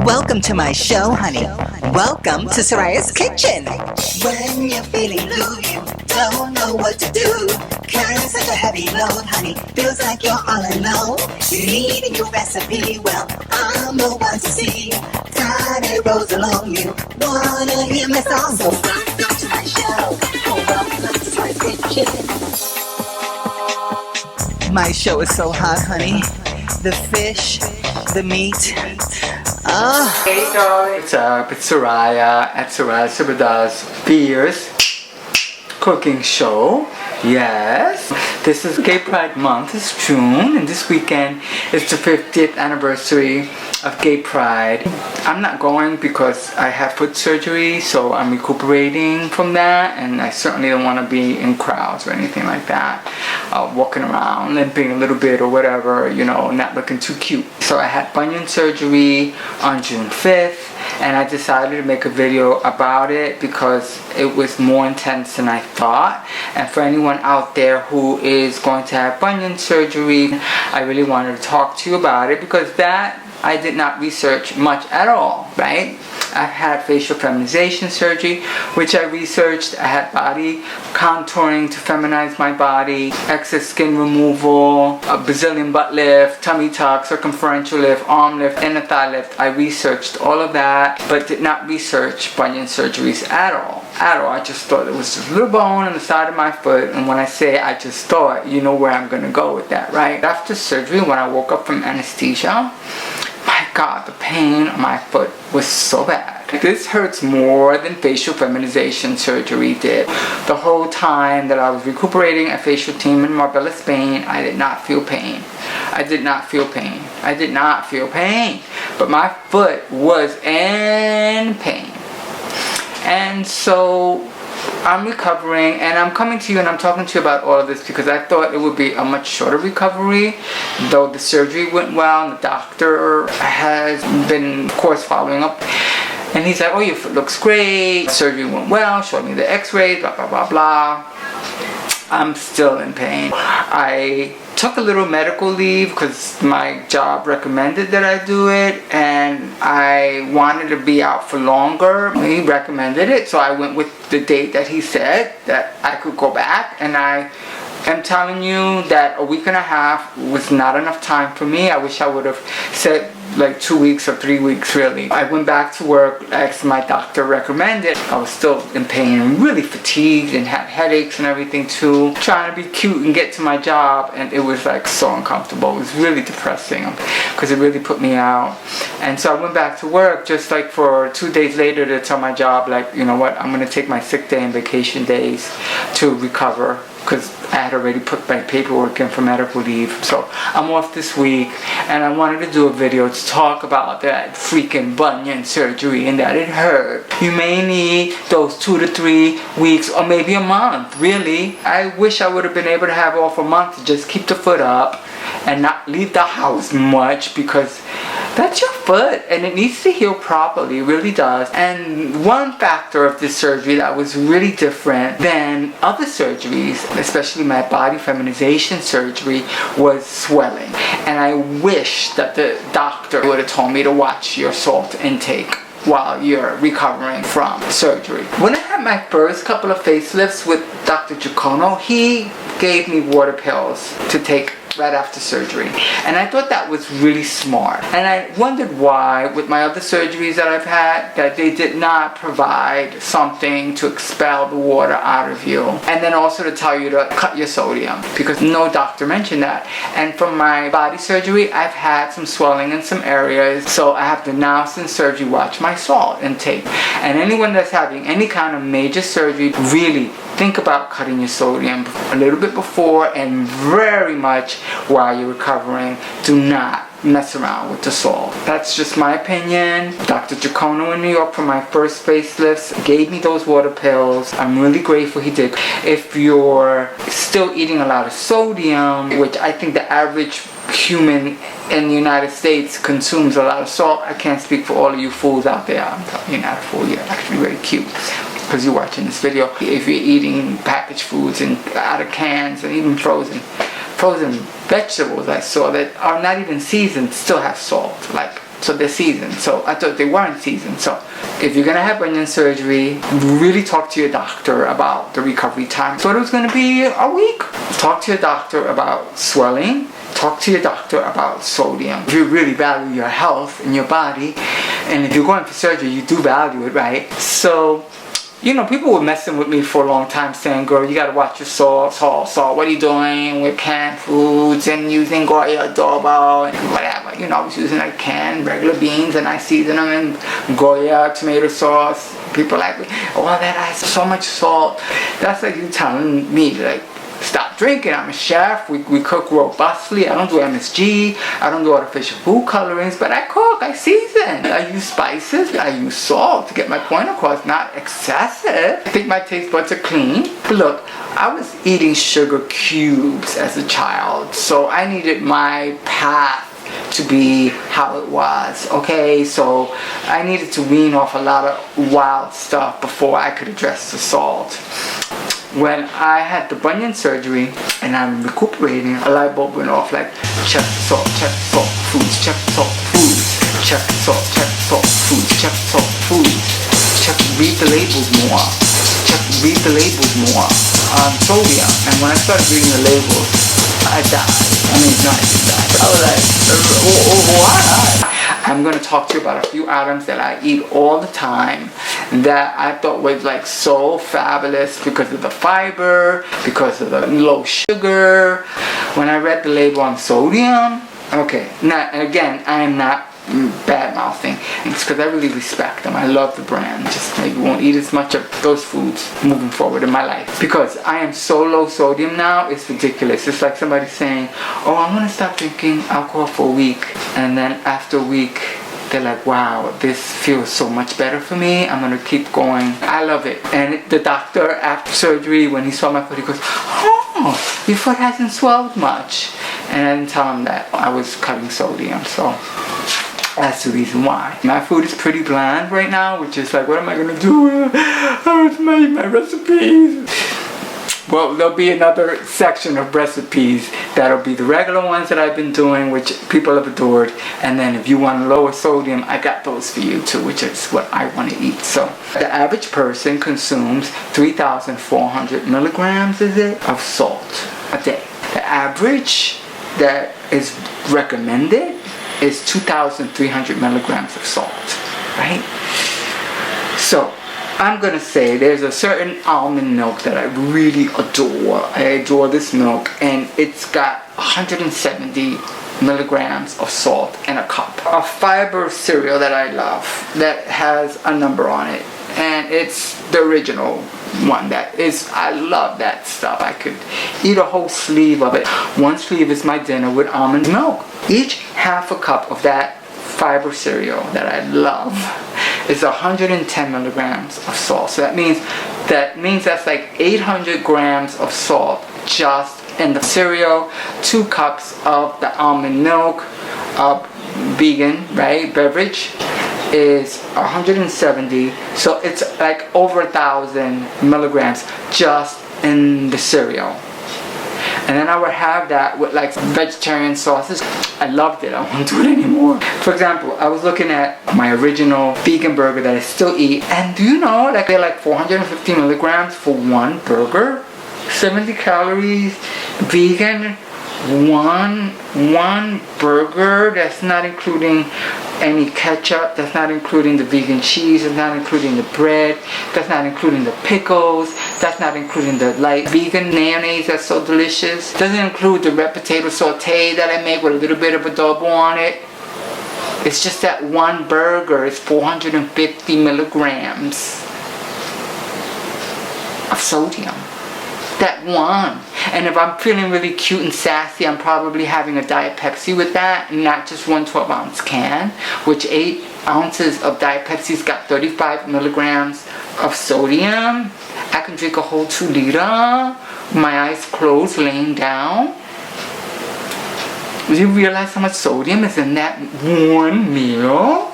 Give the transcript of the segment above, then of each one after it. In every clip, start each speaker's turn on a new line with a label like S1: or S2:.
S1: Welcome to my show, honey. Welcome to Soraya's Kitchen. When you're feeling blue, you don't know what to do. Carrying such a heavy load, honey, feels like you're all alone. You need a new recipe, well, I'm the one to see. Friday rolls along, you wanna hear my song, so welcome to my show. Oh, welcome to Soraya's Kitchen. My show is so hot, honey. The fish, the meat.
S2: Hey guys, what's up? It's Soraya at Soraya Superdoes Fierce Cooking Show. Yes, this is Gay Pride Month. It's June, and this weekend is the 50th anniversary of Gay Pride. I'm not going because I have foot surgery, so I'm recuperating from that, and I certainly don't want to be in crowds or anything like that. Walking around, limping a little bit or whatever, you know, not looking too cute. So I had bunion surgery on June 5th, and I decided to make a video about it because it was more intense than I thought. And for anyone out there who is going to have bunion surgery, I really wanted to talk to you about it because that I did not research much at all, right? I've had facial feminization surgery, which I researched. I had body contouring to feminize my body, excess skin removal, a Brazilian butt lift, tummy tuck, circumferential lift, arm lift, and a thigh lift. I researched all of that, but did not research bunion surgeries at all. I just thought it was just a little bone on the side of my foot, and when I say I just thought, you know where I'm gonna go with that, right? After surgery, when I woke up from anesthesia, my God, the pain on my foot was so bad. This hurts more than facial feminization surgery did. The whole time that I was recuperating at Facial Team in Marbella, Spain, I did not feel pain. I did not feel pain. But my foot was in pain. And so I'm recovering, and I'm coming to you and I'm talking to you about all of this because I thought it would be a much shorter recovery, though the surgery went well and the doctor has been, of course, following up. And he's like, oh, your foot looks great, surgery went well, showed me the x-rays, blah, blah, blah, blah. I'm still in pain. I took a little medical leave because my job recommended that I do it, and I wanted to be out for longer. He recommended it, so I went with the date that he said that I could go back, and I am telling you that a week and a half was not enough time for me. I wish I would have said like 2 weeks or 3 weeks, really. I went back to work as my doctor recommended. I was still in pain and really fatigued and had headaches and everything too. Trying to be cute and get to my job, and it was like so uncomfortable. It was really depressing because it really put me out. And so I went back to work just like for 2 days later to tell my job, like, you know what, I'm gonna take my sick day and vacation days to recover, because I had already put my paperwork in for medical leave. So I'm off this week, and I wanted to do a video to talk about that freaking bunion surgery and that it hurt. You may need those 2 to 3 weeks or maybe a month, really. I wish I would have been able to have off a month to just keep the foot up and not leave the house much, because that's your foot and it needs to heal properly, it really does. And one factor of this surgery that was really different than other surgeries, especially my body feminization surgery, was swelling. And I wish that the doctor would have told me to watch your salt intake while you're recovering from surgery. When I had my first couple of facelifts with Dr. Giacomo, he gave me water pills to take right after surgery, and I thought that was really smart. And I wondered why with my other surgeries that I've had, that they did not provide something to expel the water out of you, and then also to tell you to cut your sodium, because no doctor mentioned that. And from my body surgery, I've had some swelling in some areas, so I have to now, since surgery, watch my salt intake. And anyone that's having any kind of major surgery, really think about cutting your sodium a little bit before and very much while you're recovering. Do not mess around with the salt. That's just my opinion. Dr. Giacomo in New York, for my first facelifts, gave me those water pills. I'm really grateful he did. If you're still eating a lot of sodium, which I think the average human in the United States consumes a lot of salt. I can't speak for all of you fools out there. I'm telling you, you're not a fool. You're actually very cute because you're watching this video. If you're eating packaged foods and out of cans and even frozen vegetables, I saw that are not even seasoned, still have salt, like So they're seasoned. So I thought they weren't seasoned. So if you're gonna have bunion surgery, really talk to your doctor about the recovery time. So it was gonna be a week. Talk to your doctor about swelling. Talk to your doctor about sodium. If you really value your health and your body, and if you're going for surgery, you do value it, right? So, you know, people were messing with me for a long time saying, girl, you gotta watch your salt. What are you doing with canned foods and using Goya adobo and whatever? You know, I was using like canned regular beans and I season them in Goya tomato sauce. People like, oh, that has so much salt. That's like you telling me, like, stop drinking. I'm a chef. We cook robustly. I don't do MSG. I don't do artificial food colorings, but I cook. I season. I use spices. I use salt to get my point across. Not excessive. I think my taste buds are clean. But look, I was eating sugar cubes as a child, so I needed my path to be how it was, okay? So I needed to wean off a lot of wild stuff before I could address the salt. When I had the bunion surgery and I'm recuperating, a light bulb went off like, check salt foods, check salt foods, check salt foods, check salt foods, check, read the labels more, read the labels more on sodium. And when I started reading the labels, I died. I mean, no, I didn't die, but I was like, why? I'm going to talk to you about a few items that I eat all the time that I thought was like so fabulous because of the fiber, because of the low sugar. When I read the label on sodium, okay, now again, I am not bad mouthing. It's because I really respect them. I love the brand. Just maybe won't eat as much of those foods moving forward in my life because I am so low sodium now. It's ridiculous. It's like somebody saying, oh, I'm gonna stop drinking alcohol for a week, and then after a week they're like, wow, this feels so much better for me. I'm gonna keep going. I love it. And the doctor after surgery, when he saw my foot, he goes, oh, your foot hasn't swelled much. And I didn't tell him that I was cutting sodium, so that's the reason why. My food is pretty bland right now, which is like, what am I gonna do? How is my recipes? Well, there'll be another section of recipes that'll be the regular ones that I've been doing, which people have adored. And then if you want lower sodium, I got those for you too, which is what I want to eat. So the average person consumes 3,400 milligrams, is it, of salt a day. The average that is recommended is 2,300 milligrams of salt, right? So I'm gonna say there's a certain almond milk that I really adore. I adore this milk, and it's got 170 milligrams of salt in a cup. A fiber cereal that I love that has a number on it, and it's the original one. That is, I love that stuff. I could eat a whole sleeve of it. One sleeve is my dinner with almond milk. Each half a cup of that fiber cereal that I love is 110 milligrams of salt. So that means that's like 800 grams of salt just in the cereal. 2 cups of the almond milk, vegan, right, beverage is 170. So it's like over 1,000 milligrams just in the cereal. And then I would have that with like vegetarian sauces. I loved it. I won't do it anymore. For example, I was looking at my original vegan burger that I still eat. And do you know, like they're like 450 milligrams for one burger? 70 calories, vegan, one burger. That's not including any ketchup, that's not including the vegan cheese, that's not including the bread, that's not including the pickles, that's not including the light vegan mayonnaise that's so delicious, doesn't include the red potato saute that I make with a little bit of adobo on it. It's just that one burger is 450 milligrams of sodium. That one. And if I'm feeling really cute and sassy, I'm probably having a Diet Pepsi with that, and not just one 12-ounce can, which 8 ounces of Diet Pepsi's got 35 milligrams of sodium. I can drink a whole 2 liter with my eyes closed, laying down. Do you realize how much sodium is in that one meal?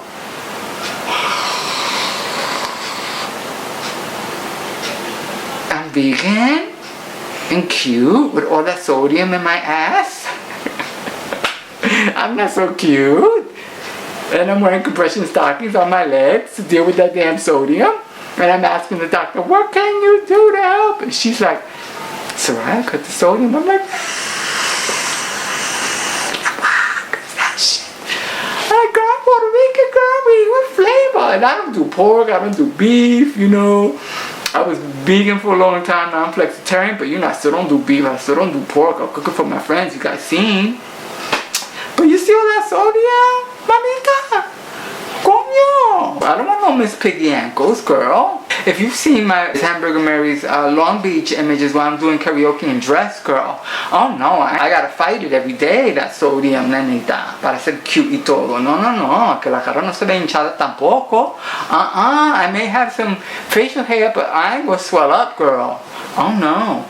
S2: I'm vegan and cute with all that sodium in my ass. I'm not so cute. And I'm wearing compression stockings on my legs to deal with that damn sodium. And I'm asking the doctor, what can you do to help? And she's like, Soraya, cut the sodium. I'm like, fuck that shit. I got Puerto Rican girl, we eat with flavor. And I don't do pork, I don't do beef, you know. I was vegan for a long time, now I'm flexitarian, but you know, I still don't do beef, I still don't do pork. I'll cook it for my friends, you guys seen. But you see all that sodium? Mamita! Coño! I don't want no Miss Piggy ankles, girl. If you've seen my Hamburger Mary's Long Beach images while I'm doing karaoke in dress, girl. Oh no, I gotta fight it every day, that sodium, nenita. Para ser cute y todo. No, que la cara no se ve hinchada tampoco. I may have some facial hair, but I will swell up, girl. Oh no.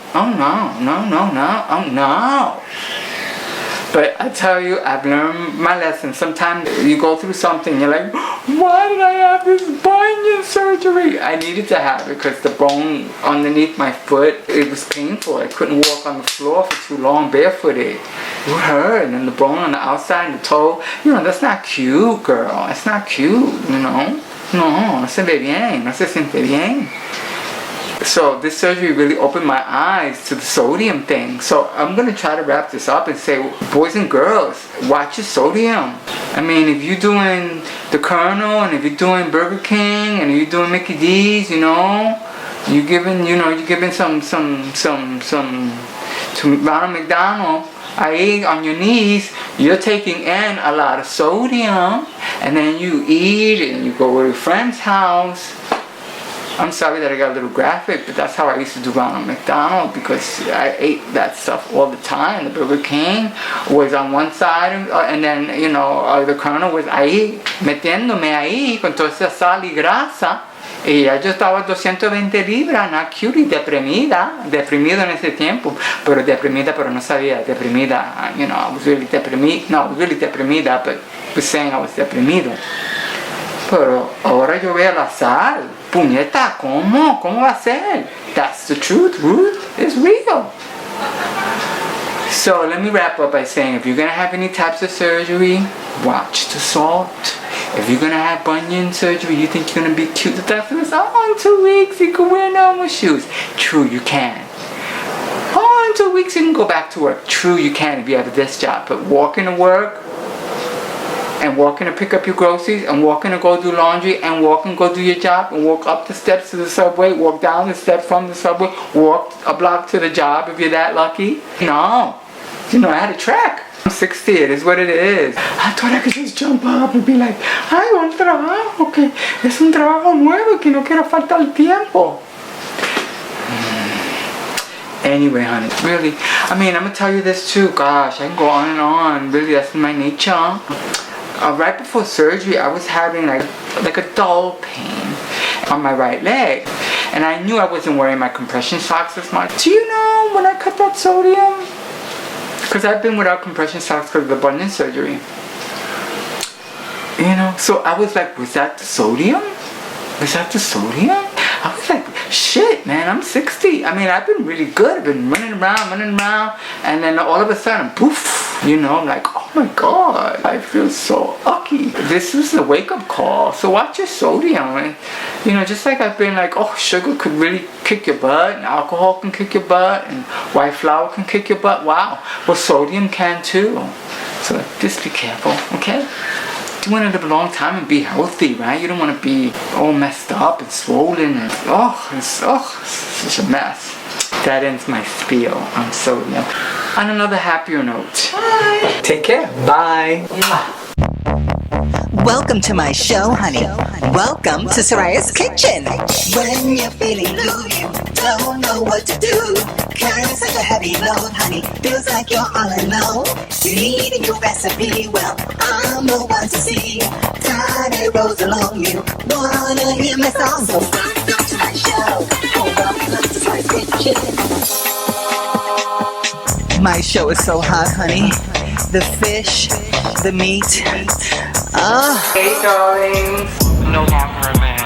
S2: But I tell you, I've learned my lesson. Sometimes you go through something, you're like, why did I have this bunion surgery? I needed to have it because the bone underneath my foot, it was painful. I couldn't walk on the floor for too long barefooted. It would hurt. And then the bone on the outside and the toe, you know, that's not cute, girl. That's not cute, you know. No se ve bien, no se siente bien. So this surgery really opened my eyes to the sodium thing. So I'm going to try to wrap this up and say, boys and girls, watch your sodium. I mean, if you're doing the Colonel and if you're doing Burger King and if you're doing Mickey D's, you know, you're giving some to Ronald McDonald, ahí on your knees, you're taking in a lot of sodium, and then you eat and you go to your friend's house. I'm sorry that I got a little graphic, but that's how I used to do Ronald McDonald, because I ate that stuff all the time. The Burger King was on one side, and then, you know, the Colonel was ahí, metiéndome ahí con toda esa sal y grasa. Y ya yo estaba 220 libras, not cute, y deprimido en ese tiempo, pero deprimida, pero no sabía, deprimida, you know, I was really deprimida, but was saying I was deprimido. Pero ahora yo veo la sal. Puñeta, ¿cómo? ¿Cómo va a ser? That's the truth, Ruth. It's real. So let me wrap up by saying, if you're going to have any types of surgery, watch the salt. If you're going to have bunion surgery, you think you're going to be cute, the doctor says, oh, in 2 weeks you can wear normal shoes. True, you can. Oh, in 2 weeks you can go back to work. True, you can if you have this job. But walking to work, and walking to pick up your groceries, and walking to go do laundry, and walking to go do your job, and walk up the steps to the subway, walk down the steps from the subway, walk a block to the job if you're that lucky. No. You know, I had a trek. I'm 60, it is what it is. I thought I could just jump up and be like, ay, un trabajo, que es un trabajo nuevo, que no quiero faltar el tiempo. Anyway, honey, really, I mean, I'm gonna tell you this too, gosh, I can go on and on, really, that's my nature. Right before surgery, I was having like a dull pain on my right leg. And I knew I wasn't wearing my compression socks as much. Do you know when I cut that sodium? Because I've been without compression socks because of the bunion surgery. You know, so I was like, was that the sodium? Was that the sodium? I was like, shit, man, I'm 60. I mean, I've been really good. I've been running around. And then all of a sudden, poof, you know, I'm like, oh my God, I feel so lucky. This was a wake-up call. So watch your sodium. And, you know, just like I've been like, oh, sugar could really kick your butt, and alcohol can kick your butt, and white flour can kick your butt. Wow. Well, sodium can too. So just be careful, okay? You want to live a long time and be healthy, right? You don't want to be all messed up and swollen and it's such a mess. That ends my spiel on sodium. On another happier note. Bye. Take care. Bye.
S1: Welcome to my show, honey. Welcome to Soraya's Kitchen. When you're feeling blue, you don't know what to do. Carrying such a heavy load, honey, feels like you're all alone. You need a new recipe, well, I'm the one to see. Friday rolls along, you wanna hear my song, so welcome to my show. Oh, welcome to Soraya's Kitchen. My show is so hot, honey. The fish, the meat.
S2: Hey, darlings.
S3: No longer a man.